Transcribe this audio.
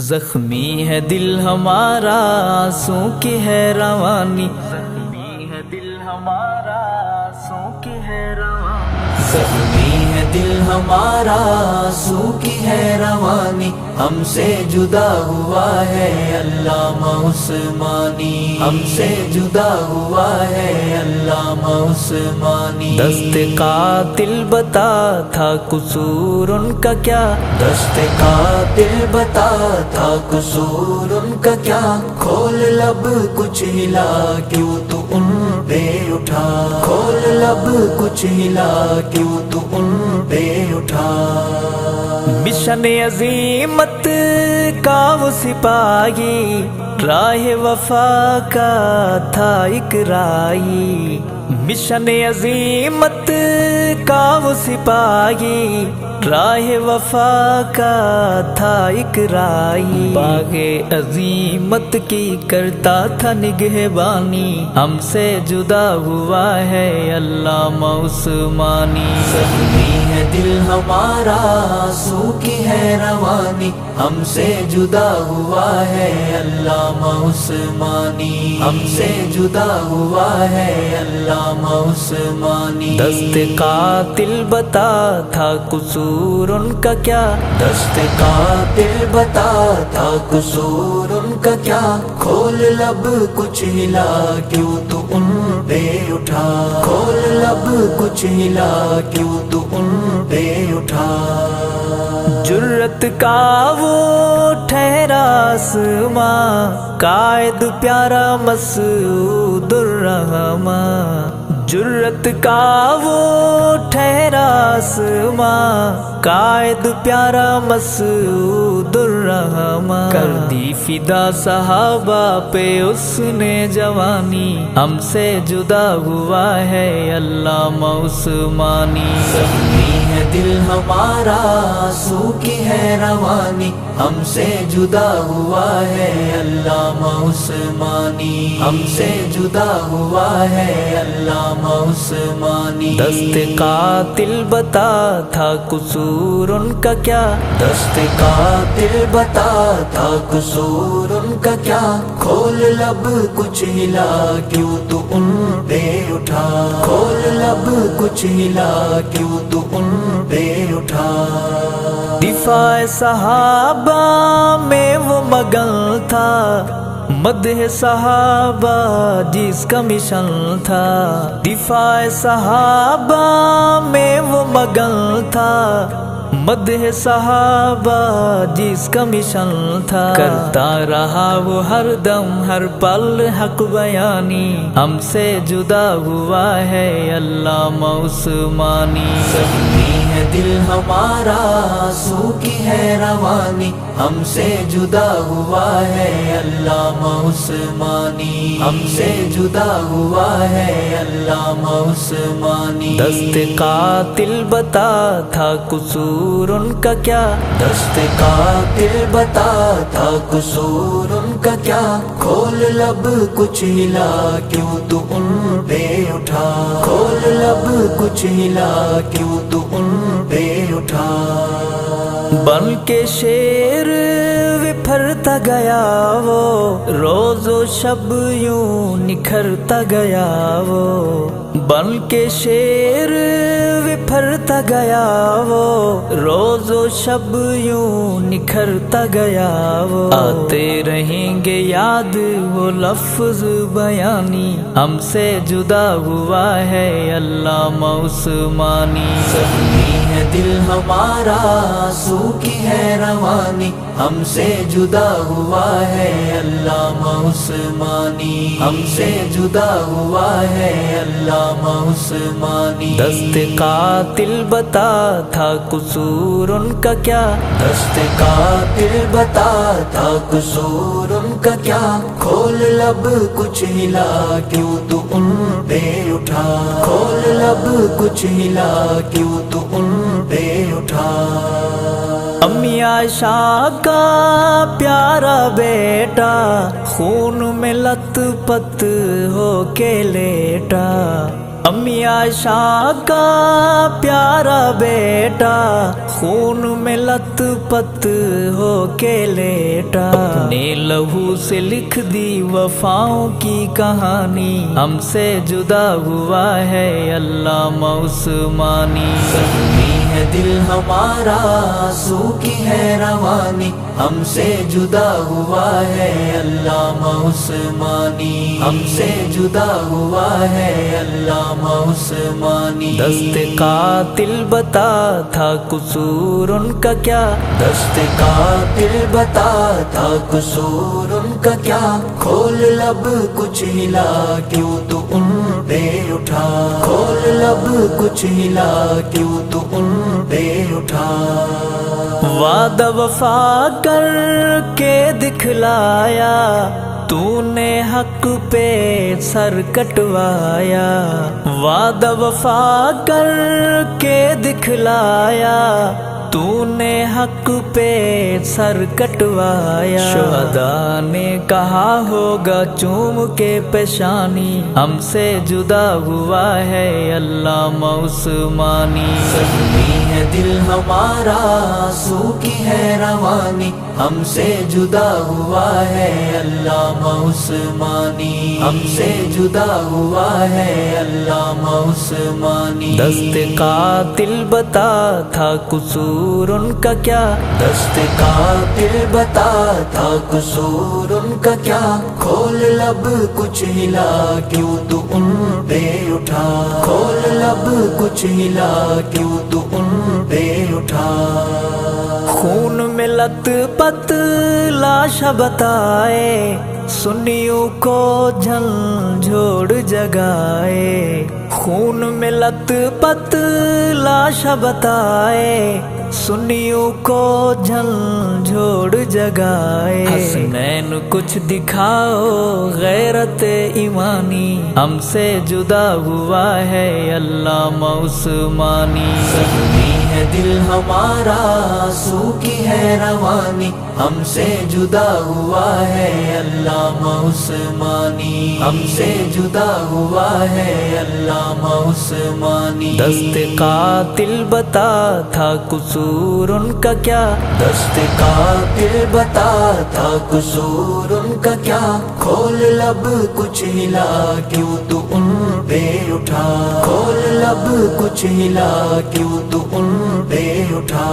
زخمی ہے دل ہمارا آنسوں کی ہے روانی، زخمی ہے دل ہمارا آنسوں کی ہے روانی، زخمی ہے دل ہمارا آنسوں کی ہے روانی، ہم سے جدا ہوا ہے علامہ عثمانی، ہم سے جدا ہوا ہے علامہ عثمانی۔ دست قاتل بتا تھا قصور ان کا کیا، دست قاتل بتا تھا قصور ان کا کیا، کھول لب کچھ ہلا کیوں تو ان پہ اٹھا، کھول لب کچھ ہلا کیوں تو ان پہ اٹھا۔ مشن عظیمت کا وہ سپاہی، راہ وفا کا تھا ایک راہی، مشن عظیمت کا وہ سپاہی، راہ وفا کا تھا ایک راہی، باغ عظیمت کی کرتا تھا نگہبانی، ہم سے جدا ہوا ہے علامہ عثمانی۔ زخمی ہے دل ہمارا آنسوں کی ہے روانی، ہم سے جدا ہوا ہے علامہ عثمانی، ہم سے جدا ہوا ہے علامہ عثمانی۔ دست قاتل بتا تھا قصور ان کا کیا، دست قاتل بتا تھا قصور ان کا کیا، کھول لب کچھ ہلا کیوں تو ان پہ اٹھا، کھول لب کچھ ہلا کیوں تو ان پہ اٹھا۔ جرت کا وہ ٹھہرا آسماں، قائد پیارا مسعود الرحماں، جرت کا وہ ٹھہرا آسماں، قائد پیارا مسعود الرحماں، کر دی فدا صحابہ پہ اس نے جوانی، ہم سے جدا ہوا ہے علامہ عثمانی۔ زخمی ہے دل ہمارا آنسوں کی ہے روانی، ہم سے جدا ہوا ہے علامہ عثمانی، ہم سے جدا ہوا ہے علامہ عثمانی۔ دست قاتل بتا تھا قصور ان کا کیا، دست قاتل بتا تھا قصور ان کا کیا، کھول لب کچھ ہلا کیوں تو ان پہ اٹھا، کھول لب کچھ ہلا کیوں تو ان پہ اٹھا۔ دفاع صحابہ میں وہ مگن تھا، مدح صحابہ جس کا مشن تھا، دفاع صحابہ میں وہ مگن تھا، مدح صحابہ جس کا مشن تھا، کرتا رہا وہ ہر دم ہر پل حق بیانی، ہم سے جدا ہوا ہے علامہ عثمانی۔ زخمی ہے دل ہمارا آنسوں کی ہے روانی، ہم سے جدا ہوا ہے علامہ عثمانی، ہم سے جدا ہوا ہے علامہ عثمانی۔ دست قاتل بتا تھا قصور ان کا کیا، دست قاتل بتا تھا قصور ان کا کیا، کھول لب کچھ ہلا کیوں تو ان پہ اٹھا، کھول لب کچھ ہلا کیوں تو ان پہ اٹھا۔ بن کے شیر بپھرتا گیا وہ، روز و شب یوں نکھرتا گیا وہ، بن کے شیر بپھرتا گیا وہ، روز و شب یوں نکھرتا گیا وہ، آتے رہیں گے یاد وہ لفظ بیانی، ہم سے جدا ہوا ہے علامہ عثمانی۔ زخمی ہے دل ہمارا آنسوں کی ہے روانی، ہم سے جدا ہوا ہے علامہ عثمانی، ہم سے جدا ہوا ہے علامہ عثمانی۔ دست قاتل بتا تھا قصور ان کا کیا، دست قاتل بتا تھا قصور ان کا کیا، کھول لب کچھ ہلا کیوں تو ان پہ اٹھا، کھول لب کچھ ہلا کیوں تو ان پہ اٹھا۔ امی عائشہ کا پیارا بیٹا، خون میں لت پت ہو کے لیٹا، امی عائشہ کا پیارا بیٹا خون میں لت پت ہو کے لیٹا، اپنے لہو سے لکھ دی وفاؤں کی کہانی، ہم سے جدا ہوا ہے علامہ عثمانی۔ زخمی ہے دل ہمارا آنسو کی ہے روانی، ہم سے جدا ہوا ہے علامہ عثمانی، ہم سے جدا ہوا ہے علامہ عثمانی۔ دست قاتل بتا تھا قصور ان کا کیا، دست قاتل بتا تھا قصور ان کا کیا، کھول لب کچھ ہلا کیوں تو ان پہ اٹھا، کھول لب کچھ ہلا کیوں تو ان پہ اٹھا۔ وعدہ وفا کر کے دکھلایا تو نے حق پہ سر کٹوایا، وعدہ وفا کر کے دکھلایا تو نے حق پہ سر کٹوایا۔ شہداء نے کہا ہوگا چوم کے پیشانی، ہم سے جدا ہوا ہے علامہ عثمانی۔ زخمی ہے دل ہمارا آنسو کی ہے روانی، ہم سے جدا ہوا ہے علامہ عثمانی، ہم سے جدا ہوا ہے علامہ عثمانی۔ دست قاتل بتا تھا قصور ان کا کیا، دست قاتل بتا تھا قصور ان کا کیا، کھول لب کچھ ہلا کیوں تو ان پہ اٹھا، کھول لب کچھ ہلا کیوں تو ان پہ اٹھا۔ خون میں لت پت لاش بتائے، سنیوں کو جھنجھوڑ جگائے، خون میں لت پت لاش بتائے، سنیوں کو جھنجھوڑ جگائے۔ حسنین کچھ دکھاؤ غیرت ایمانی، ہم سے جدا ہوا ہے علامہ عثمانی۔ زخمی ہے دل ہمارا آنسو کی ہے روانی، ہم سے جدا ہوا ہے علامہ عثمانی، ہم سے جدا ہوا ہے علامہ عثمانی۔ دست قاتل بتا تھا قصور ان کا کیا، دست قاتل بتا تھا قصور ان کا کیا، کھول لب کچھ ہلا کیوں تو ان پہ اٹھا، کھول لب کچھ ہلا کیوں تو ان پہ اٹھا۔